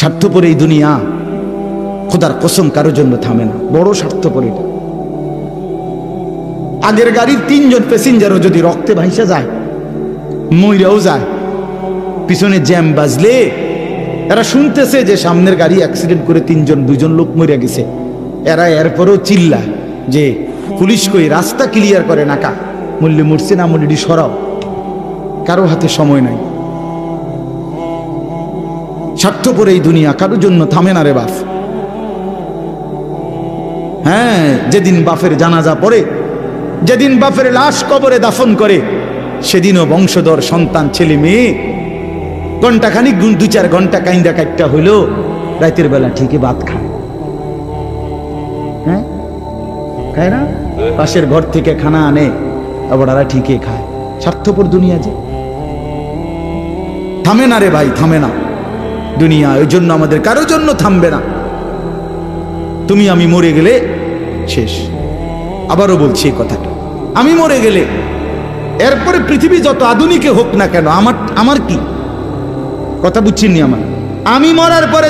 স্বার্থপর এই দুনিয়া, খোদার কসম কারোর জন্য থামে না, বড় স্বার্থপর এটা। আগের গাড়ির 3 জন প্যাসেঞ্জারও যদি রক্তে ভাইসা যায়, মইরাও যায়, পিছনে জ্যাম বাজলে এরা শুনতেছে যে সামনের গাড়ি অ্যাক্সিডেন্ট করে 2 জন লোক মরে গেছে, এরা এরপরও চিল্লা যে পুলিশ কই, রাস্তা ক্লিয়ার করে নাকা, মূল্যে মরছে না মূল্যটি সরাও। কারো হাতে সময় নাই। স্বার্থপর এই দুনিয়া, কারোর জন্য থামে না রে বাপ। হ্যাঁ, যেদিন বাপের জানাজা পড়ে, যেদিন বাপের লাশ কবরে দাফন করে, সেদিনও বংশধর সন্তান ছেলে মেয়ে ঘন্টাখানিক 2-4 ঘন্টা কাইন্দা কাটটা হইলো, রাতের বেলা ঠিকই ভাত খায়। হ্যাঁ, খায় না? পাশের ঘর থেকে খানা আনে, আবার ওরা ঠিকই খায়। স্বার্থপর দুনিয়া যে, থামে না রে ভাই, থামে না দুনিয়া। ওই জন্য আমাদের কারোর জন্য থামবে না। তুমি আমি মরে গেলে শেষ। আবারও বলছি এই কথাটা, আমি মরে গেলে এরপরে পৃথিবী যত আধুনিকে হোক না কেন, আমার কি কথা বুঝছেননি? আমি মরার পরে